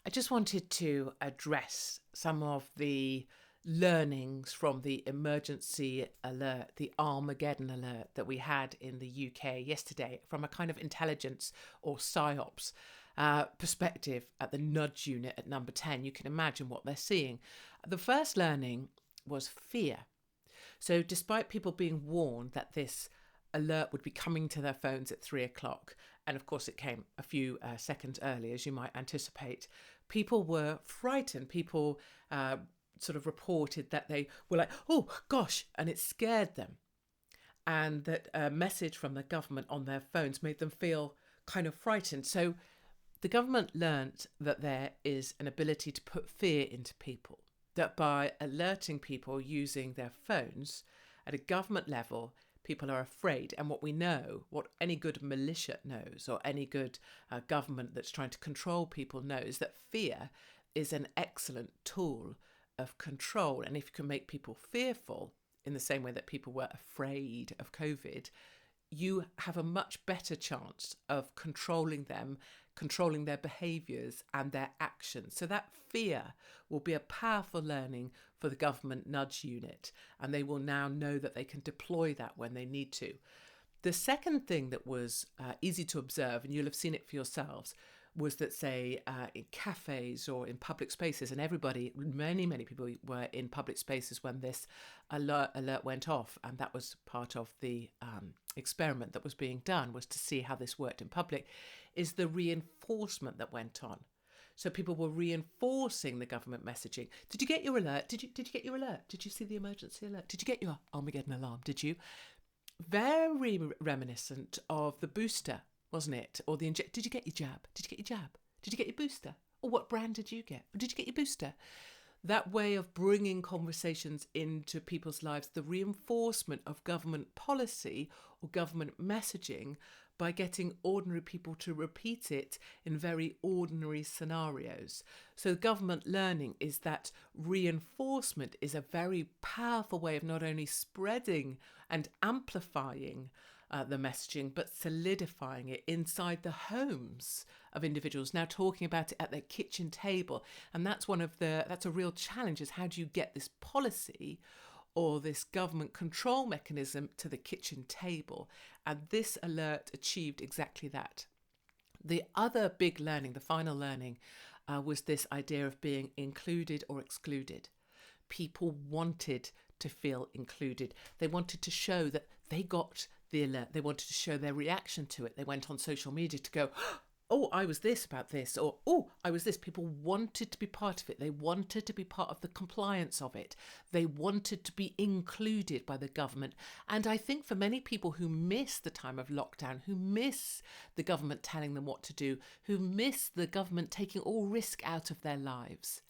I just wanted to address some of the learnings from the emergency alert, the Armageddon alert that we had in the UK yesterday from a kind of intelligence or Psy-Ops perspective at the nudge unit at number 10. You can imagine what they're seeing. The first learning was fear. So despite people being warned that this alert would be coming to their phones at 3 o'clock, and of course it came a few seconds early, as you might anticipate, people were frightened. People sort of reported that they were like, oh gosh, and it scared them. And that a message from the government on their phones made them feel kind of frightened. So the government learnt that there is an ability to put fear into people, that by alerting people using their phones at a government level, people are afraid. And what we know, what any good militia knows, or any good government that's trying to control people knows, that fear is an excellent tool of control. And if you can make people fearful in the same way that people were afraid of COVID, you have a much better chance of controlling them, controlling their behaviours and their actions. So that fear will be a powerful learning for the government nudge unit, and they will now know that they can deploy that when they need to. The second thing that was easy to observe, and you'll have seen it for yourselves, was that, say, in cafes or in public spaces, and many people were in public spaces when this alert went off, and that was part of the experiment that was being done, was to see how this worked in public, is the reinforcement that went on. So people were reinforcing the government messaging. Did you get your alert? Did you get your alert? Did you see the emergency alert? Did you get your Armageddon alarm? Did you? Very reminiscent of the booster, wasn't it? Or the Did you get your jab? Did you get your jab? Did you get your booster? Or what brand did you get? Or did you get your booster? That way of bringing conversations into people's lives, the reinforcement of government policy or government messaging by getting ordinary people to repeat it in very ordinary scenarios. So government learning is that reinforcement is a very powerful way of not only spreading and amplifying the messaging, but solidifying it inside the homes of individuals, now talking about it at their kitchen table. And that's a real challenge, is how do you get this policy or this government control mechanism to the kitchen table? And this alert achieved exactly that. The other big learning, the final learning, was this idea of being included or excluded. People wanted to feel included. They wanted to show that they got the alert. They wanted to show their reaction to it. They went on social media to go, oh, I was this about this, or oh, I was this. People wanted to be part of it. They wanted to be part of the compliance of it. They wanted to be included by the government. And I think for many people who miss the time of lockdown, who miss the government telling them what to do, who miss the government taking all risk out of their lives,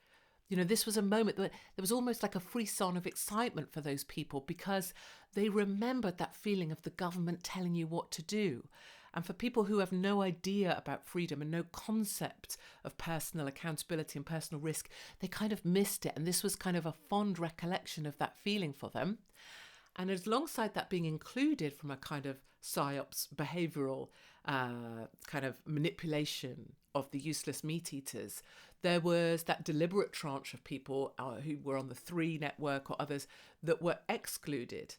you know, this was a moment that there was almost like a frisson of excitement for those people, because they remembered that feeling of the government telling you what to do. And for people who have no idea about freedom and no concept of personal accountability and personal risk, they kind of missed it. And this was kind of a fond recollection of that feeling for them. And alongside that being included from a kind of Psy-Ops behavioural kind of manipulation of the useless meat eaters, there was that deliberate tranche of people who were on the 3 network or others that were excluded.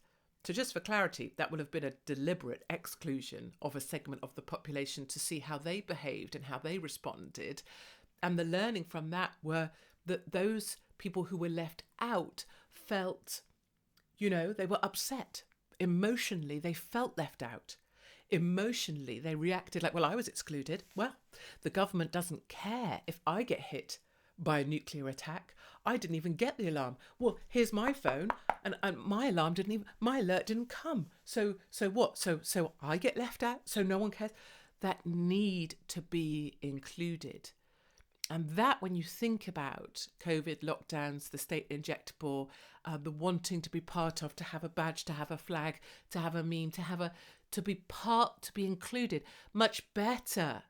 So just for clarity, that would have been a deliberate exclusion of a segment of the population to see how they behaved and how they responded. And the learning from that were that those people who were left out felt, you know, they were upset. Emotionally, they felt left out. Emotionally, they reacted like, well, I was excluded. Well, the government doesn't care if I get hit by a nuclear attack. I didn't even get the alarm. Well, here's my phone, and my alert didn't come. So what? So I get left out. So no one cares. That need to be included. And that, when you think about COVID lockdowns, the state injectable, the wanting to be part of, to have a badge, to have a flag, to have a meme, to be part, to be included, much better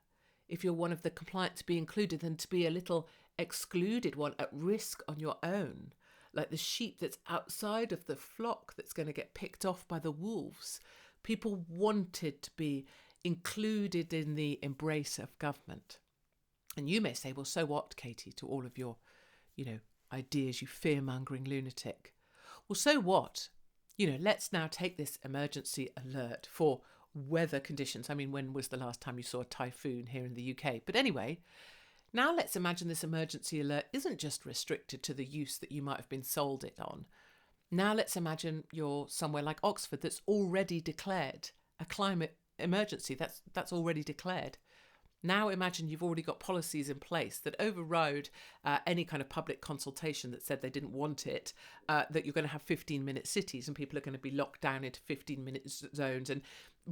if you're one of the compliant to be included than to be a little excluded one at risk on your own, like the sheep that's outside of the flock that's going to get picked off by the wolves. People wanted to be included in the embrace of government. And you may say, well, so what, Katie, to all of your, ideas, you fear-mongering lunatic? Well, so what? Let's now take this emergency alert for weather conditions. I mean, when was the last time you saw a typhoon here in the UK? But anyway, now let's imagine this emergency alert isn't just restricted to the use that you might have been sold it on. Now let's imagine you're somewhere like Oxford that's already declared a climate emergency. That's already declared. Now imagine you've already got policies in place that overrode any kind of public consultation that said they didn't want it, that you're going to have 15-minute cities and people are going to be locked down into 15-minute zones. And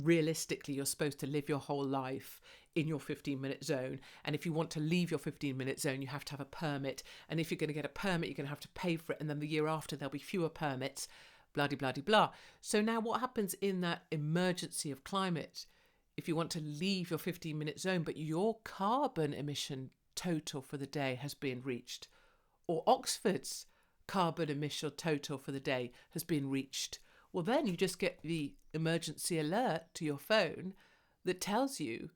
realistically, you're supposed to live your whole life in your 15-minute zone. And if you want to leave your 15-minute zone, you have to have a permit. And if you're going to get a permit, you're going to have to pay for it. And then the year after, there'll be fewer permits, blah-de-blah-de-blah. So now what happens in that emergency of climate? If you want to leave your 15-minute zone, but your carbon emission total for the day has been reached, or Oxford's carbon emission total for the day has been reached, well, then you just get the emergency alert to your phone that tells you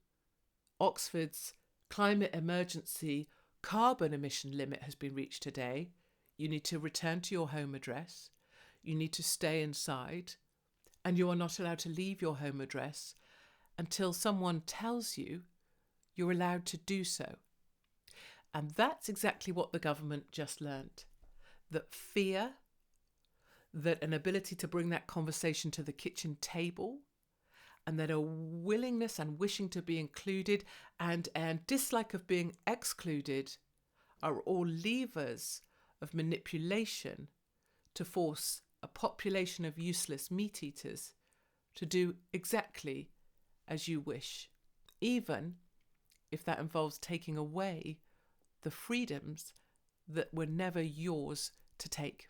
Oxford's climate emergency carbon emission limit has been reached today. You need to return to your home address. You need to stay inside, and you are not allowed to leave your home address until someone tells you you're allowed to do so. And that's exactly what the government just learnt. That fear, that an ability to bring that conversation to the kitchen table, and that a willingness and wishing to be included and dislike of being excluded are all levers of manipulation to force a population of useless meat eaters to do exactly as you wish, even if that involves taking away the freedoms that were never yours to take.